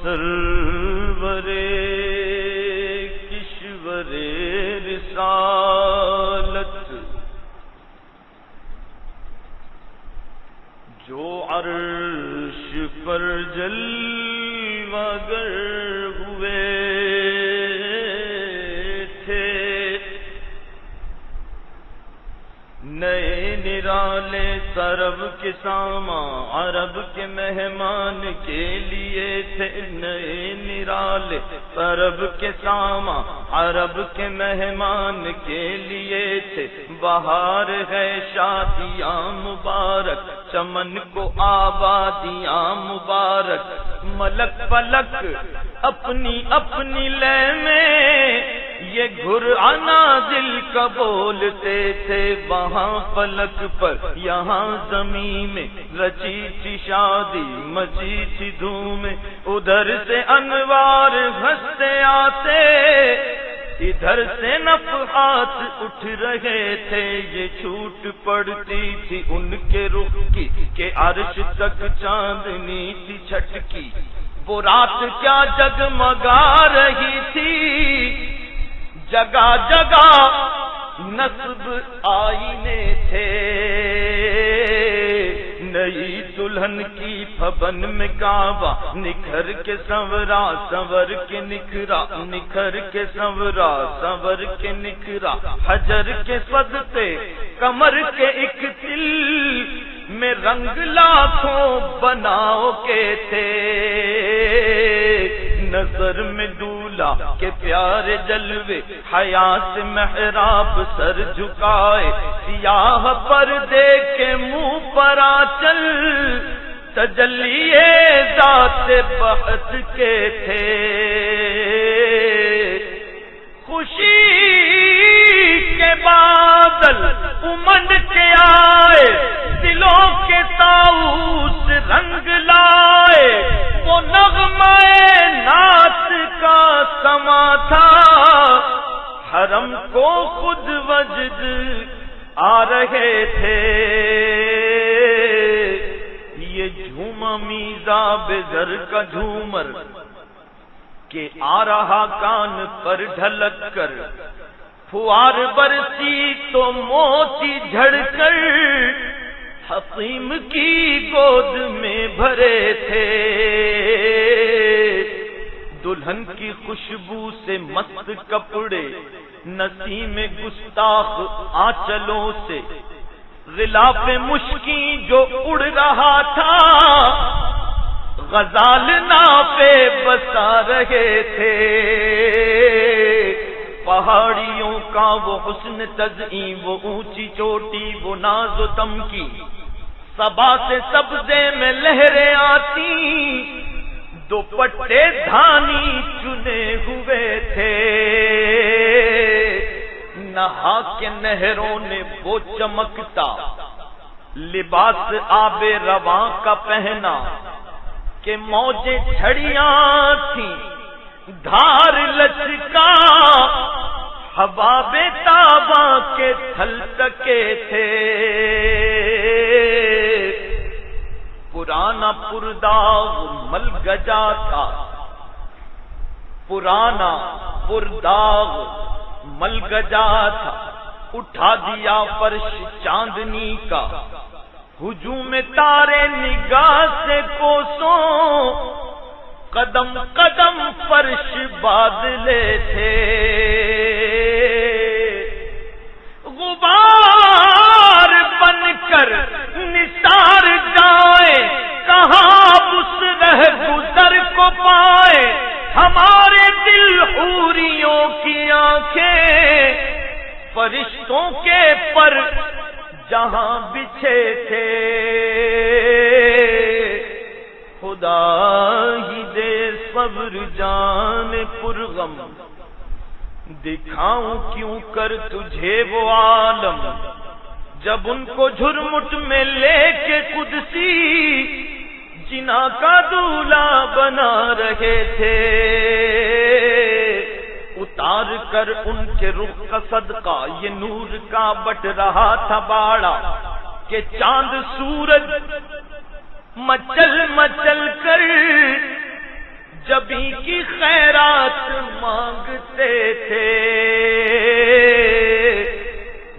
سرور کشور رسالت جو عرش پر جلوہ گر ہوئے تھے، نئے نرالے طرب کے ساما عرب کے مہمان کے لیے تھے، نئے نرالے طرب کے ساما عرب کے مہمان کے لیے تھے۔ بہار ہے شادیاں مبارک، چمن کو آبادیاں مبارک، ملک فلک اپنی اپنی لے میں یہ گھر انازل کا بولتے تھے۔ وہاں فلک پر یہاں زمین میں رچی تھی شادی، مچی تھی دھوم، ادھر سے انوار ہنستے آتے، ادھر سے نفحات اٹھ رہے تھے۔ یہ چھوٹ پڑتی تھی ان کے رخ کی کہ عرش تک چاندنی تھی چھٹکی، وہ رات کیا جگمگا رہی تھی، جگہ جگہ نصب آئینے تھے۔ نئی دلہن کی پھبن میں کعبہ نکھر کے سنورا سنور کے نکھرا، نکھر کے سنورا سنور کے نکھرا، حجر کے صدقے کمر کے ایک تل میں رنگ لاکھوں بناؤ کے تھے۔ نظر میں دولہا کے پیارے جلوے، حیا سے محراب سر جھکائے، سیاہ پردے کے منہ پر آنچل تجلیے ذات بہت کے تھے۔ خوشی کے بادل امنڈ کے آئے، دلوں کے طاؤس رنگ لائے، وہ نغمہ نعت کا سما تھا، حرم کو خود وجد آ رہے تھے۔ یہ جھوما میزاب زر کا جھومر کہ آ رہا کان پر ڈھلک کر، فوار برسی تو موتی جھڑ کر حقیم کی گود میں بھرے تھے۔ دلہن کی خوشبو سے مست کپڑے، نسیم گستاخ آنچلوں سے غلاف مشکی جو اڑ رہا تھا، غزال نافے بسا رہے تھے۔ پہاڑیوں کا وہ حسن تزئین، وہ اونچی چوٹی، وہ ناز و تمکی، صبا سے سبزے میں لہریں آتی، دوپٹے دھانی چنے ہوئے تھے۔ نہا کے نہروں نے وہ چمکتا لباس آب رواں کا پہنا کہ موجیں چھڑیاں تھیں، دھار لچکا حباب تاباں کے تھل تکے تھے۔ پرانا پرداغ مل گجا تھا، پرانا پرداغ مل گجا تھا، اٹھا دیا فرش چاندنی کا، ہجوم تارے نگاہ سے کوسوں، قدم قدم فرش بادلے تھے۔ غبار بن کر نثار جائے، کہاں اس رہ گزر کو پائے، ہمارے دل حوریوں کی آنکھیں فرشتوں کے پر جہاں بچھے تھے۔ خدا ہی دے صبر جان پرغم، دکھاؤں کیوں کر تجھے وہ عالم، جب ان کو جھرمٹ میں لے کے قدسی جنا کا دولہا بنا رہے تھے۔ اتار کر ان کے رخ کا صدقہ یہ نور کا بٹ رہا تھا باڑا، کہ چاند سورج مچل مچل کر جبھی کی خیرات مانگتے تھے،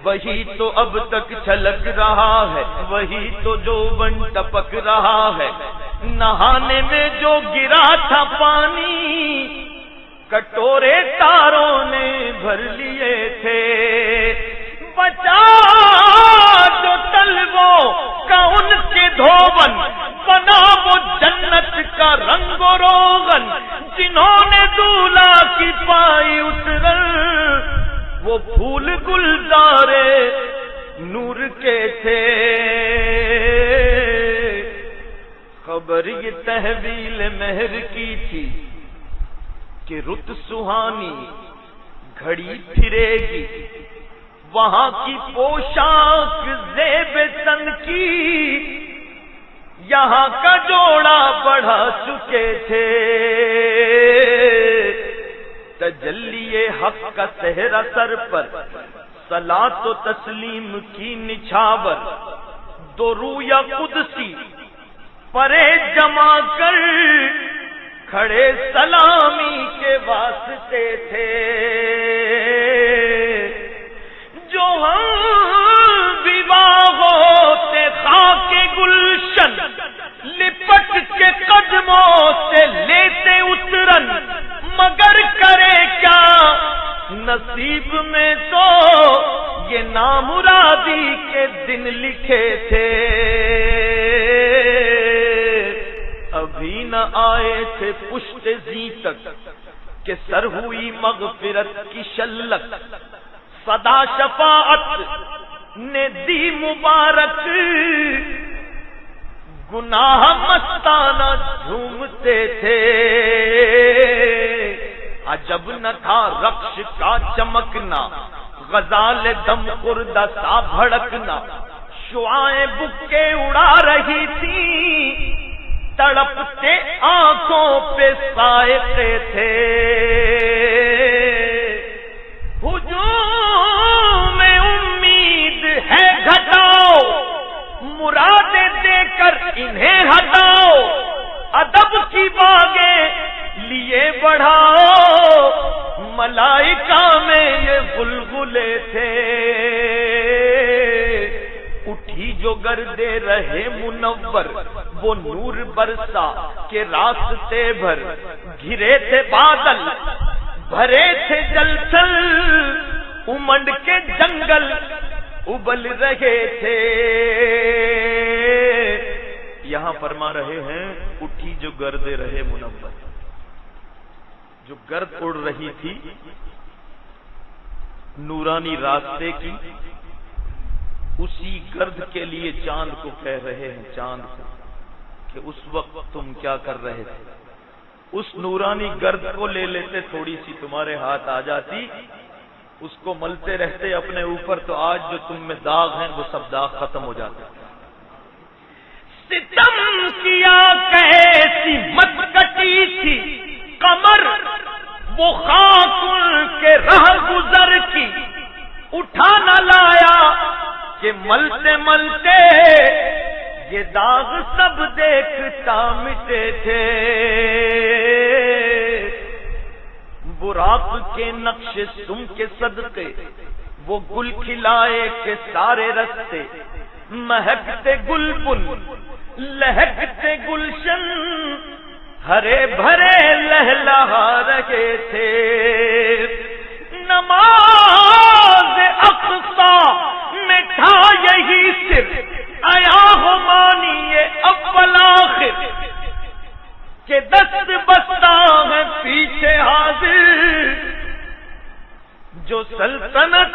وہی تو اب تک چھلک رہا ہے، وہی تو جو بن ٹپک رہا ہے، نہانے میں جو گرا تھا پانی کٹورے تاروں نے بھر لیے تھے، بچا جو طلبوں کا ان کے دھوبن، بنا وہ جنت کا رنگ و روغن، جنہوں نے دولہا کی پائی اترن، وہ پھول گلزارے نور کے تھے۔ خبر یہ تحویل مہر کی تھی کہ رت سہانی گھڑی پھرے گی، وہاں کی پوشاک زیب تن کی یہاں کا جوڑا بڑھا چکے تھے، تجلی حق کا صحرا سر پر، صلاۃ و تسلیم کی نچھاور، دو رویا قدسی پرے جما کر کھڑے سلامی کے واسطے تھے، جو ہم وواہ ہوتے خاک گلشن، لپٹ کے قدموں سے لیتے اترن، مگر کرے کیا نصیب میں تو یہ نامرادی کے دن لکھے تھے، ابھی نہ آئے تھے پشت زی تک کہ سر ہوئی مغفرت کی شلک، صدا شفاعت نے دی مبارک، گناہ مستانہ جھومتے تھے، عجب نہ تھا رقص کا چمکنا، غزال دم خوردہ سا بھڑکنا، شعائیں بکے اڑا رہی تھی، تڑپتے آنکھوں پہ سائقے تھے، ہجوم میں امید ہے گھٹاؤ، مرادیں دے کر انہیں ہٹاؤ، ادب کی باغیں لیے بڑھاؤ، ملائکہ میں یہ غلغلے تھے، اٹھی جو گردے رہے منور، وہ نور برسا کے راستے بھر، گھرے تھے بادل بھرے تھے جلتھل، امنڈ کے جنگل ابل رہے تھے، یہاں فرما رہے ہیں اٹھی جو گردے رہے منور، جو گرد اڑ رہی تھی نورانی راستے کی، اسی گرد کے لیے چاند کو کہہ رہے ہیں، چاند کو کہ اس وقت تم کیا کر رہے تھے، اس نورانی گرد کو لے لیتے، تھوڑی سی تمہارے ہاتھ آ جاتی، اس کو ملتے رہتے اپنے اوپر، تو آج جو تم میں داغ ہیں وہ سب داغ ختم ہو جاتے۔ ستم کیا کیسی مت کٹی تھی قمر، وہ خاک کے رہ گزر کی، اٹھا نہ لایا کہ ملتے ملتے یہ داغ سب دیکھتا مٹے تھے، براق کے نقش سم کے صدقے وہ گل کھلائے کے سارے رستے، مہکتے گلبن لہکتے گلشن، ہرے بھرے لہلہا رہے تھے، نماز اقصا میں تھا یہی سر، آیا ہو مانیے اول آخر، کہ دست بستہ ہے پیچھے حاضر، جو سلطنت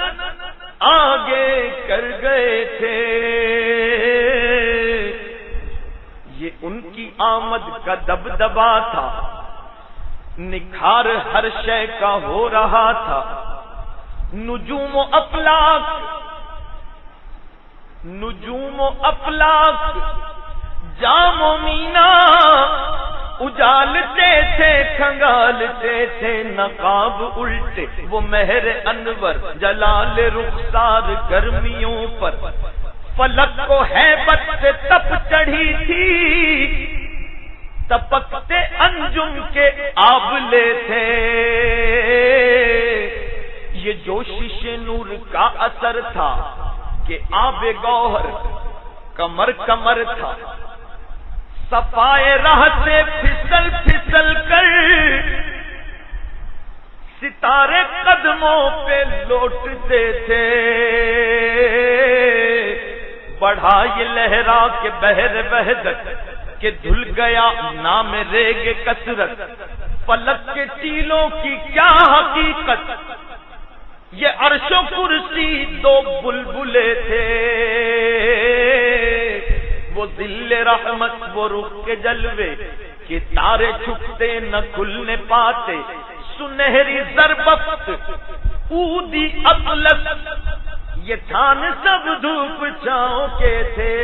آگے کر گئے تھے، یہ ان کی آمد کا دبدبا تھا، نکھار ہر شے کا ہو رہا تھا، نجوم و افلاک جام و مینا اجالتے تھے کھنگالتے تھے، نقاب الٹے وہ مہر انور جلال رخسار گرمیوں پر، فلک کو ہیبت سے تپ چڑھی تھی، تپکتے انجم کے آبلے تھے، یہ جوشش نور کا اثر تھا کہ آب گوہر کمر کمر تھا، صفائے راہ سے پھسل پھسل کر ستارے قدموں پہ لوٹتے تھے، بڑھا یہ لہرا کے بحر وحدت کہ دھل گیا نام ریگ کثرت، فلک کے ٹیلوں کی کیا حقیقت، یہ عرش و کرسی دو بلبلے تھے، وہ ذل رحمت وہ رخ کے جلوے کہ تارے چھپتے نہ کھلنے پاتے، سنہری ضربت اودی اطلس، یہ تھان سب دھوپ چھاؤں کے تھے،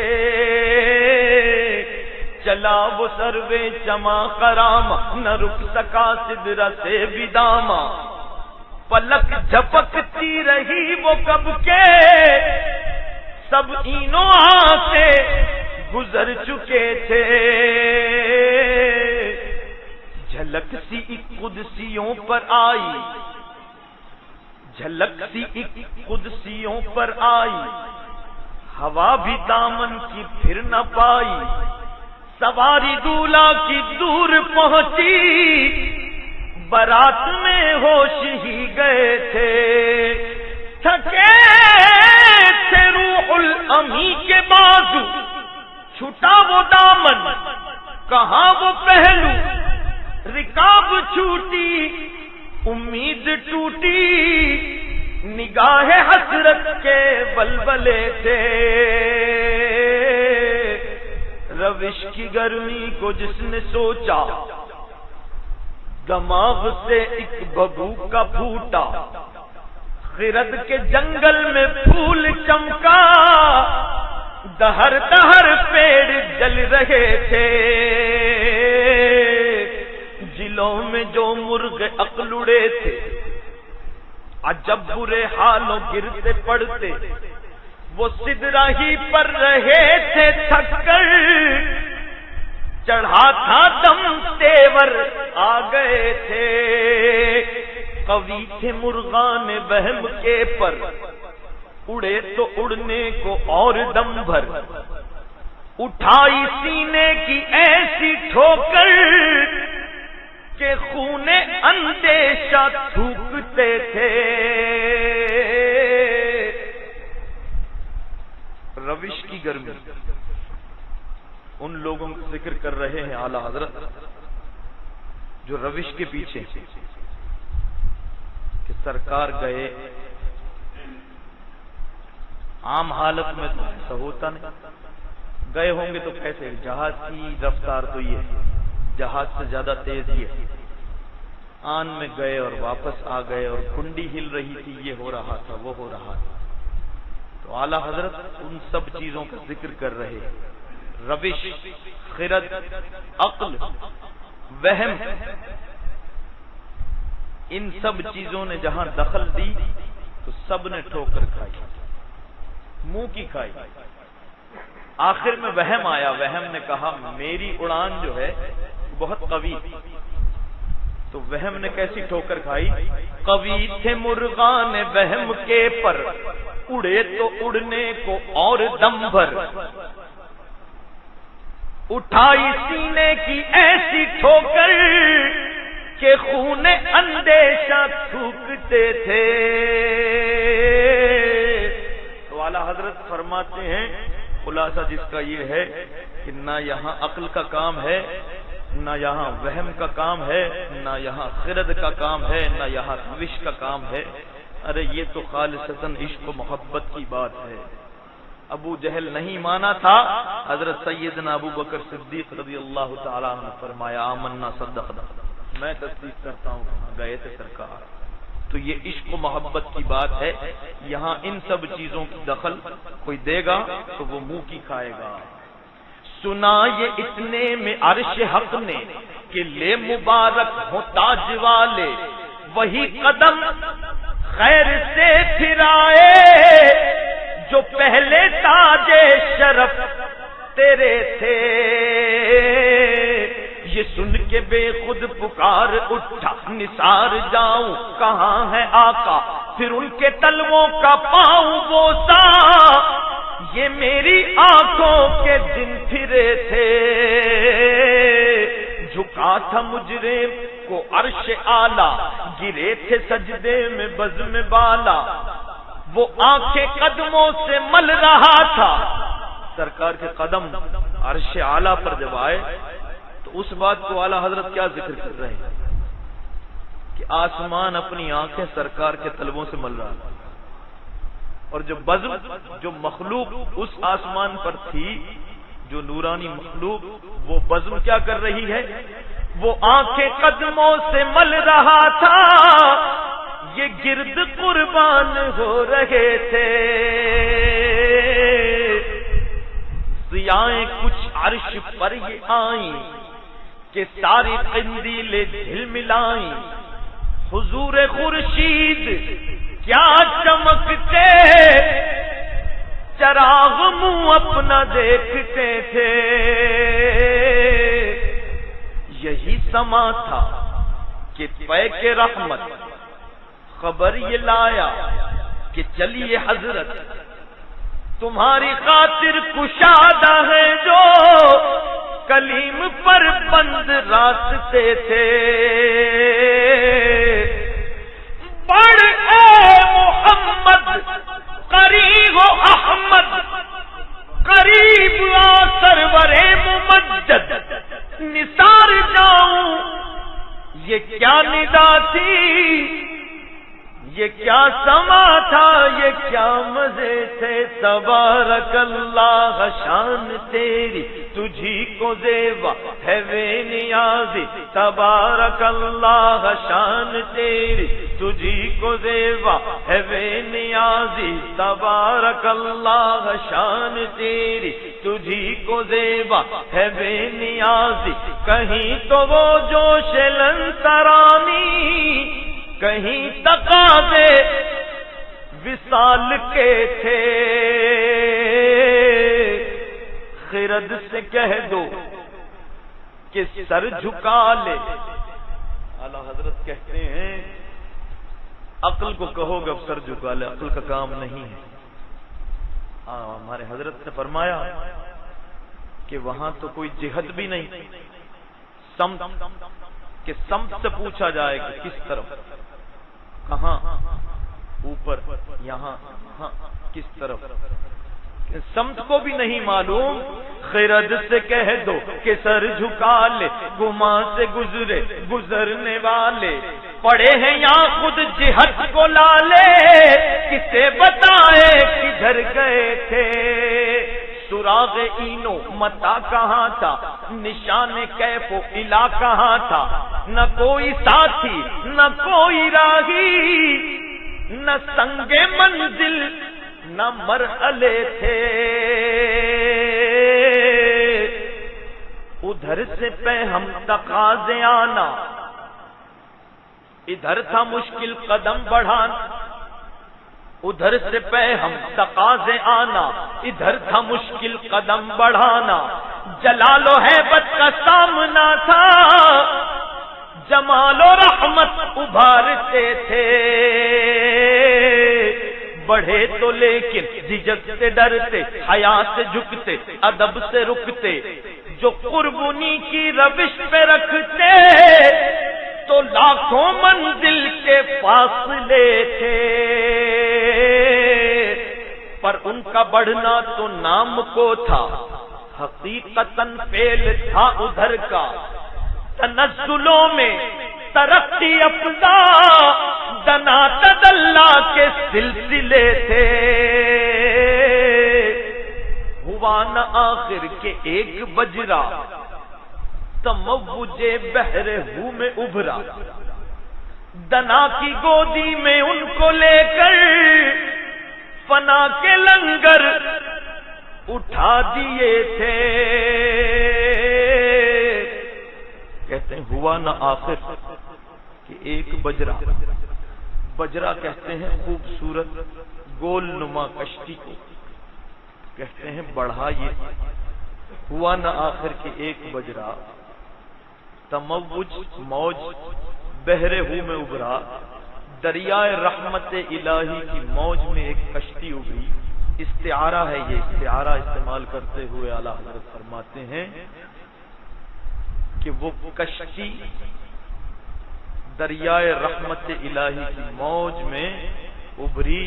چلا وہ سروے چما کرامہ نہ رک سکا سدرہ سے بھی داما، پلک جھپکتی رہی وہ کب کے سب اینوں سے گزر چکے تھے، جھلک سی ایک قدسیوں پر آئی، جھلک سی ایک قدسیوں پر آئی، ہوا بھی دامن کی پھر نہ پائی، سواری دولہا کی دور پہنچی، بارات میں ہوش ہی گئے تھے، تھکے تھے روح الامی کے بازو، چھٹا وہ دامن کہاں وہ پہلو، رکاب چھوٹی امید ٹوٹی، نگاہ حسرت کے بلبلے تھے، روش کی گرمی کو جس نے سوچا، دماغ سے ایک ببو کا پھوٹا، خرد کے جنگل میں پھول چمکا، دہر دہر پیڑ جل رہے تھے، جلوں میں جو مرغ عقل اڑے تھے، عجب برے حالوں گرتے پڑتے، وہ سدرہ ہی پر رہے تھے تھک کر، چڑھا تھا دم تیور آ گئے تھے، قوی تھے مرغان وہم کے پر، اڑے تو اڑنے کو اور دم بھر، اٹھائی سینے کی ایسی ٹھوکر کہ خون اندیشہ تھوکتے تھے، روش کی گرمی ان لوگوں کا ذکر کر رہے ہیں اعلی حضرت جو روش کے پیچھے کہ سرکار گئے، عام حالت میں تو ایسا ہوتا نہیں، گئے ہوں گے تو کیسے، جہاز کی رفتار تو یہ ہے، جہاز سے زیادہ تیز یہ ہے، آن میں گئے اور واپس آ گئے، اور کنڈی ہل رہی تھی، یہ ہو رہا تھا وہ ہو رہا تھا، تو اعلی حضرت ان سب چیزوں کا ذکر کر رہے ہیں، روش، خرد، عقل، وہم، ان سب چیزوں نے جہاں دخل دی تو سب نے ٹھوکر کھائی، منہ کی کھائی، آخر میں وہم آیا، وہم نے کہا میری اڑان جو ہے بہت قوی، تو وہم نے کیسی ٹھوکر کھائی، قوی تھے مرغان وہم کے پر، اڑے تو اڑنے کو اور دم بھر، اٹھائی سینے کی ایسی ٹھوکر کہ خون اندیشہ تھوکتے تھے، تو اعلیٰ حضرت فرماتے ہیں خلاصہ جس کا یہ ہے کہ نہ یہاں عقل کا کام ہے، نہ یہاں وہم کا کام ہے، نہ یہاں خرد کا کام ہے، نہ یہاں روش کا کام ہے، ارے یہ تو خالصتاً عشق و محبت کی بات ہے۔ ابو جہل نہیں مانا تھا، حضرت سیدنا ابو بکر صدیق رضی اللہ تعالیٰ عنہ نے فرمایا آمنا صدقنا، میں تصدیق کرتا ہوں کہاں گئے تھے سرکار۔ تو یہ عشق و محبت کی بات ہے، یہاں ان سب چیزوں کی دخل کوئی دے گا تو وہ منہ کی کھائے گا۔ سنا یہ اتنے میں عرش حق نے کہ لے مبارک ہو تاج والے، وہی قدم خیر سے پھرائے جو پہلے تاج شرف تیرے تھے، یہ سن کے بے خود پکار اٹھا نثار جاؤں کہاں ہے آقا، پھر ان کے تلووں کا پاؤں بوسا، یہ میری آنکھوں کے دن پھرے تھے، جھکا تھا مجرم کو عرش اعلیٰ، گرے تھے سجدے میں بزم بالا، وہ آنکھیں قدموں سے مل رہا تھا۔ سرکار کے قدم عرش اعلیٰ پر جب آئے تو اس بات کو اعلیٰ حضرت کیا ذکر کر رہے ہیں کہ آسمان اپنی آنکھیں سرکار کے طلبوں سے مل رہا تھا، اور جو بزم، جو مخلوق اس آسمان پر تھی، جو نورانی مخلوق، وہ بزم کیا کر رہی ہے؟ وہ آنکھیں قدموں سے مل رہا تھا، یہ گرد قربان ہو رہے تھے، ضیائیں کچھ عرش پر یہ آئیں کہ ساری قندیلیں جھلملائیں، حضور خورشید کیا چمکتے، چراغ منہ اپنا دیکھتے تھے، یہی سما تھا کہ پے کے رحمت خبر یہ لایا کہ چلیے حضرت تمہاری خاطر کشادہ ہے جو کلیم پر بند راستے تھے، بڑھ اے محمد قریب و احمد، قریب آ سرور ممجد، نثار جاؤں یہ کیا ندا تھی، یہ کیا سما تھا، یہ کیا مزے تھے، تبارک اللہ شان تیری تجھی کو زیبا ہے بے نیازی، تبارک اللہ شان تیری تجھی کو زیبا ہے بے نیازی، تبارک اللہ شان تیری تجھی کو زیبا ہے بے نیازی، کہیں تو وہ جوش لنترانی، کہیں تقاضے وصال کے تھے، خرد سے کہہ دو کہ سر جھکا لے، اعلیٰ حضرت کہتے ہیں عقل کو کہو گے اب سر جھکا لے، عقل کا کام نہیں ہے۔ ہمارے حضرت نے فرمایا کہ وہاں تو کوئی جہت بھی نہیں، سمت کہ سمت سے پوچھا جائے کہ کس طرف، کہاں، اوپر، یہاں، ہاں کس طرف، سمت کو بھی نہیں معلوم، خرد سے کہہ دو کہ سر جھکا لے، گمان سے گزرے گزرنے والے، پڑے ہیں یہاں خود جہت کو لالے، کسے بتائے کدھر گئے تھے، سراغ اینو متا کہاں تھا، نشان کیف و الا کہاں تھا، نہ کوئی ساتھی نہ کوئی راہی، نہ سنگ منزل نہ مرحلے تھے، ادھر سے پہ ہم تقاضے آنا، ادھر تھا مشکل قدم بڑھانا، ادھر سے پہ ہم تقاضے آنا، ادھر تھا مشکل قدم بڑھانا، جلال و ہیبت کا سامنا تھا، جمال و رحمت ابھارتے تھے، بڑھے تو لیکن جھجکتے ڈرتے، حیا سے جھکتے ادب سے رکتے، جو قربانی کی روش پہ رکھتے تو لاکھوں منزل کے فاصلے تھے، پر ان کا بڑھنا تو نام کو تھا، حقیقتاً فعل تھا ادھر کا، تنزلوں میں ترقی افزا، دنا تدلا کے سلسلے تھے، ہوا نہ آخر کے ایک بجرا، تموج بحر ہو میں ابھرا، دنا کی گودی میں ان کو لے کر فنا کے لنگر اٹھا دیے تھے، کہتے ہیں ہوا نہ آخر کہ ایک بجرا، بجرا کہتے ہیں خوبصورت گول نما کشتی کو، کہتے ہیں بڑھائیے، ہوا نہ آخر کہ ایک بجرا، تموج موج بحر ہو میں ابھرا، دریائے رحمت الہی کی موج میں ایک کشتی ابھری. استعارہ ہے یہ، استعارہ استعمال کرتے ہوئے اعلیٰ حضرت فرماتے ہیں کہ وہ کشتی دریائے رحمت الہی کی موج میں ابھری،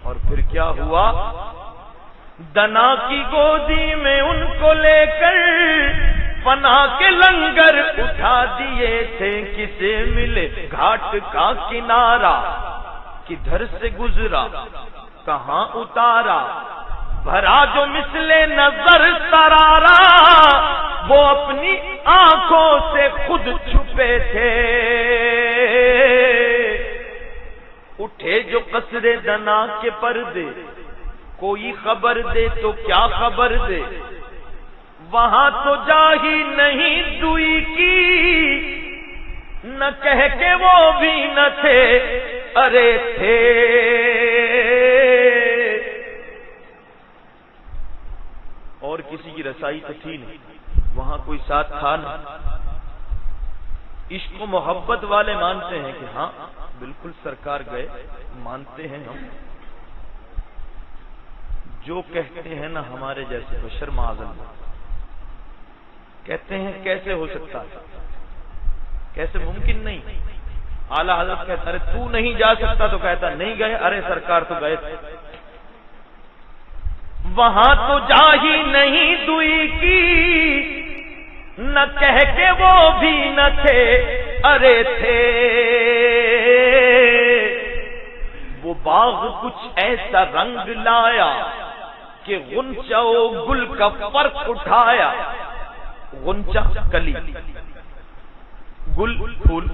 اور پھر کیا ہوا؟ دنا کی گودی میں ان کو لے کر پناہ کے لنگر اٹھا دیے تھے. کسے ملے گھاٹ کا کنارہ، کدھر سے گزرا کہاں اتارا، بھرا جو مثل نظر سرارا، وہ اپنی آنکھوں سے خود چھپے تھے. اٹھے جو قصر دنا کے پردے، کوئی خبر دے تو کیا خبر دے، وہاں تو جا ہی نہیں دوئی کی، نہ کہہ کے وہ بھی نہ تھے ارے تھے. اور کسی کی رسائی تو تھی نہیں، وہاں کوئی ساتھ تھا نہیں. عشق و محبت والے مانتے ہیں کہ ہاں بالکل سرکار گئے، مانتے ہیں ہم. جو کہتے ہیں نا ہمارے جیسے بشر معاذ اللہ، کہتے ہیں کیسے ہو سکتا ہے، کیسے ممکن نہیں. اعلیٰ حضرت کہتا ارے تو نہیں جا سکتا، تو کہتا نہیں گئے، ارے سرکار تو گئے تھے. وہاں تو جا ہی نہیں دوئی کی، نہ کہہ کے وہ بھی نہ تھے ارے تھے. وہ باغ کچھ ایسا رنگ لایا کہ غنچہ و گل کا فرق اٹھایا. غنچہ کلی، گل پھول.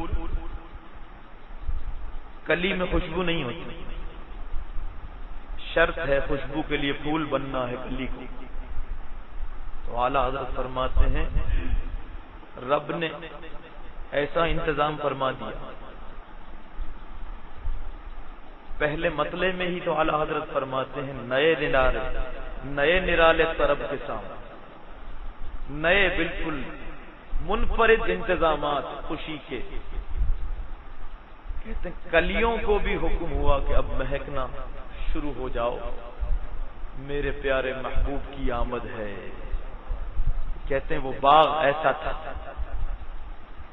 کلی میں خوشبو نہیں ہوتی، شرط ہے خوشبو کے لیے پھول بننا ہے کلی کو. تو اعلیٰ حضرت فرماتے ہیں رب نے ایسا انتظام فرما دیا. پہلے مطلع میں ہی تو اعلیٰ حضرت فرماتے ہیں نئے نرالے طرب کے سامنے، نئے بالکل منفرد انتظامات خوشی کے. کہتے ہیں کلیوں کو بھی حکم ہوا کہ اب مہکنا شروع ہو جاؤ، میرے پیارے محبوب کی آمد ہے. کہتے ہیں وہ باغ ایسا تھا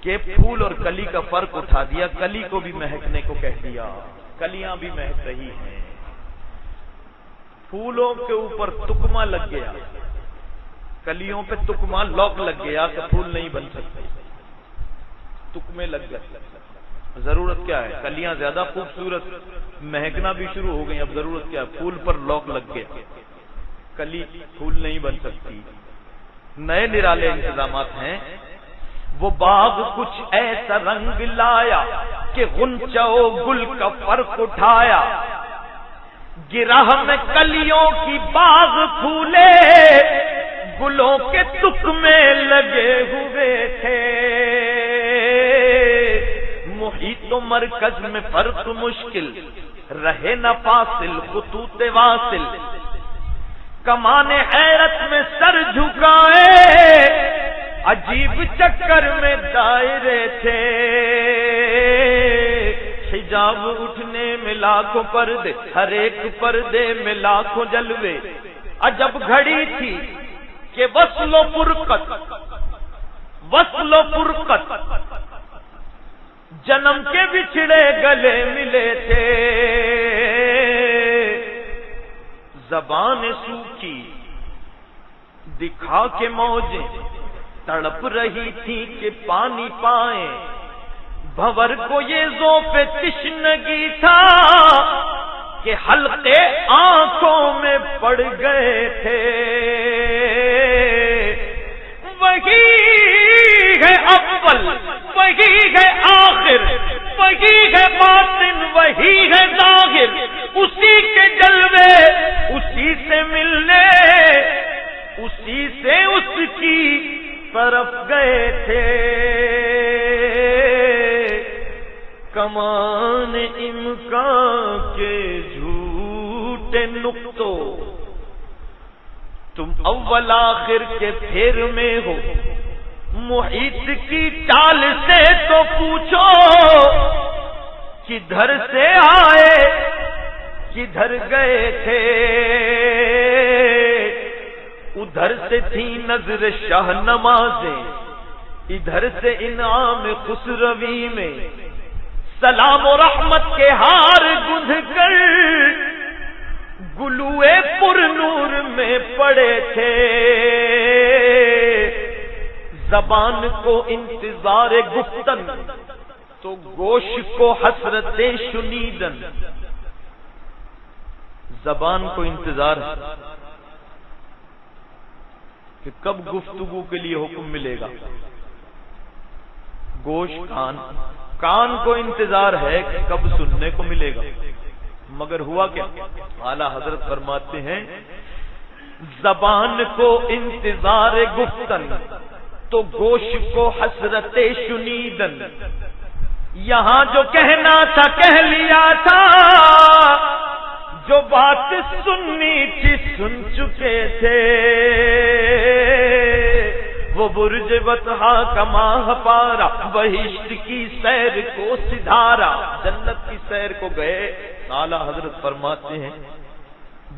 کہ پھول اور کلی کا فرق اٹھا دیا، کلی کو بھی مہکنے کو کہہ دیا. کلیاں بھی مہک رہی ہیں، پھولوں کے اوپر تکمہ لگ گیا، کلیوں پہ تکمہ لوک لگ گیا کہ پھول نہیں بن سکتے، تکمے لگ گئے. ضرورت کیا ہے؟ کلیاں زیادہ خوبصورت، مہکنا بھی شروع ہو گئی. اب ضرورت کیا ہے؟ پھول پر لوک لگ گیا، کلی پھول نہیں بن سکتی. نئے نرالے انتظامات ہیں. وہ باغ کچھ ایسا رنگ لایا کہ غنچہ و گل کا فرق اٹھایا. گراہ میں کلیوں کی باغ پھولے، گلوں کے تکمے لگے ہوئے تھے. محیط و مرکز میں فرق مشکل، رہے نہ فاصل خطوط واصل. کمان حیرت میں سر جھکائے، عجیب چکر میں دائرے تھے. حجاب اٹھنے میں لاکھوں پردے، ہر ایک پردے میں لاکھوں جلوے. عجب گھڑی تھی کہ وصل و فرقت جنم کے بچھڑے گلے ملے تھے. زبان سوکھی دکھا کے موجیں تڑپ رہی تھی کہ پانی پائیں. بھور کو یہ ذوق تشنگی تھا کہ حلقے آنکھوں میں پڑ گئے تھے. وہی ہے اول، وہی ہے آخر، وہی ہے باطن، وہی ہے ظاہر. اسی کے جلوے اسی سے ملنے، اسی سے اس کی طرف گئے تھے. کمان امکان کے جھوٹے نقطوں، تم اول آخر کے پھیر میں ہو. محیط کی چال سے تو پوچھو کدھر سے آئے کدھر گئے تھے، ادھر سے تھی نظر شاہ نمازیں، ادھر سے انعام خسروی میں سلام و رحمت کے ہار گندھ کر گلوئے پر نور میں پڑے تھے، زبان کو انتظار گفتن تو گوشت کو حسرت شنیدن، زبان کو انتظار کہ کب گفتگو کے لیے حکم ملے گا، گوشت کان کو انتظار ہے کہ کب سننے کو ملے گا، مگر ہوا کیا؟ اعلیٰ حضرت فرماتے ہیں زبان کو انتظار گفتن تو گوشت کو حسرت شنیدن، یہاں جو کہنا تھا کہہ لیا تھا، جو بات سننی تھی سن چکے تھے، وہ برج بطحا کا ماہ پارا بہشت کی سیر کو سدھارا، جنت کی سیر کو گئے، اعلیٰ حضرت فرماتے ہیں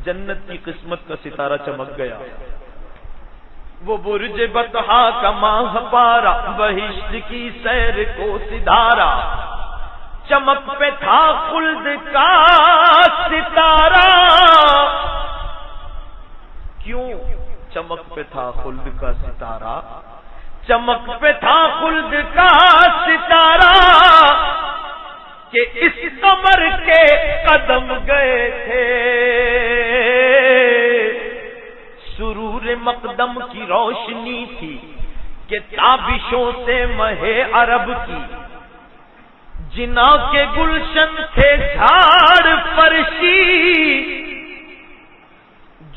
جنت کی قسمت کا ستارہ چمک گیا، وہ برج بطحا کا ماہ پارا بہشت کی سیر کو سدھارا، چمک پہ تھا خلد کا ستارہ، کیوں چمک پہ تھا خلد کا ستارہ؟ چمک پہ تھا خلد کا ستارہ کہ اس قمر کے قدم گئے تھے، سرور مقدم کی روشنی تھی کہ تابشوں سے مہے عرب کی، جنا کے گلشن تھے جھاڑ فرشی،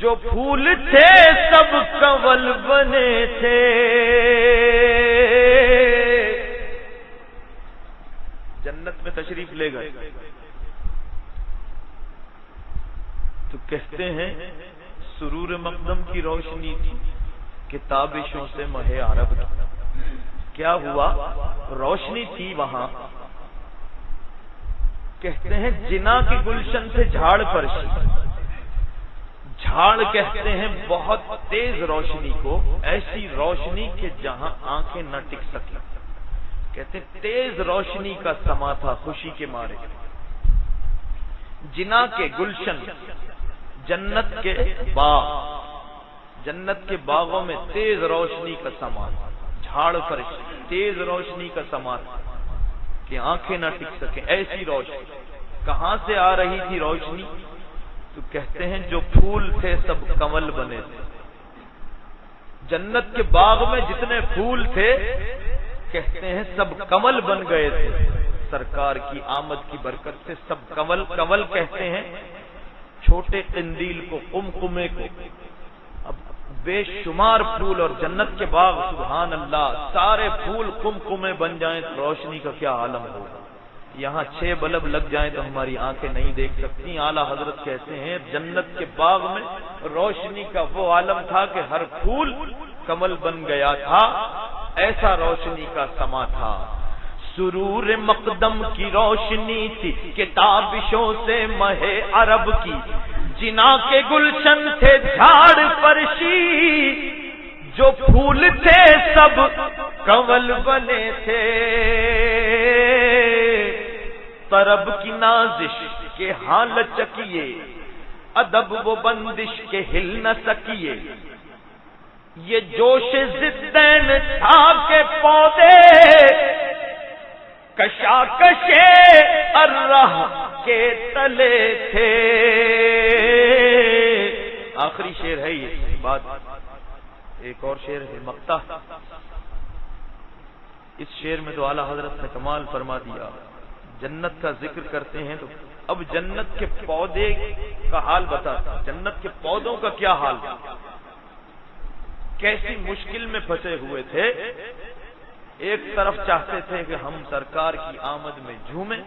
جو پھول تھے سب کنول بنے تھے، جنت میں تشریف لے گئے تو کہتے ہیں سرور مقدم کی روشنی تھی کہ تابشوں سے مہے عرب کی، کیا ہوا؟ روشنی تھی وہاں، کہتے ہیں جنا کے گلشن سے جھاڑ فرشی، جھاڑ کہتے ہیں بہت تیز روشنی کو، ایسی روشنی کہ جہاں آنکھیں نہ ٹک سکیں، کہتے ہیں تیز روشنی کا سما تھا خوشی کے مارے، جنا کے گلشن جنت کے باغ، جنت کے باغوں میں تیز روشنی کا سما، جھاڑ فرش تیز روشنی کا سما کہ آنکھیں نہ ٹک سکیں، ایسی روشنی کہاں سے آ رہی تھی روشنی؟ تو کہتے ہیں جو پھول تھے سب کمل بنے تھے، جنت کے باغ میں جتنے پھول تھے کہتے ہیں سب کمل بن گئے تھے، سرکار کی آمد کی برکت سے سب کمل، کمل کہتے ہیں چھوٹے قندیل کو، قمقمے کو، اب بے شمار پھول اور جنت کے باغ سبحان اللہ سارے پھول قمقمے بن جائیں تو روشنی کا کیا عالم ہوگا، یہاں 6 بلب لگ جائیں تو ہماری آنکھیں نہیں دیکھ سکتی، اعلیٰ حضرت کہتے ہیں جنت کے باغ میں روشنی کا وہ عالم تھا کہ ہر پھول کمل بن گیا تھا، ایسا روشنی کا سما تھا، سرور مقدم کی روشنی تھی کہ تابشوں سے مہے عرب کی، جنا کے گلشن تھے جھاڑ فرشی، جو پھول تھے سب کنول بنے تھے، طرب کی نازش کے ہاں لچکیے، ادب و بندش کے ہل نہ سکیے، یہ جوش ضدین تھا کہ پودے کشاکشے الرہ کے تلے تھے، آخری شعر ہے یہ بات، ایک اور شعر ہے مقطع، اس شعر میں تو اعلیٰ حضرت نے کمال فرما دیا، جنت کا ذکر کرتے ہیں تو اب جنت کے پودے کا حال بتاتا، جنت کے پودوں کا کیا حال، کیسی مشکل میں پھنسے ہوئے تھے، ایک طرف چاہتے تھے کہ ہم سرکار کی آمد میں جھومیں،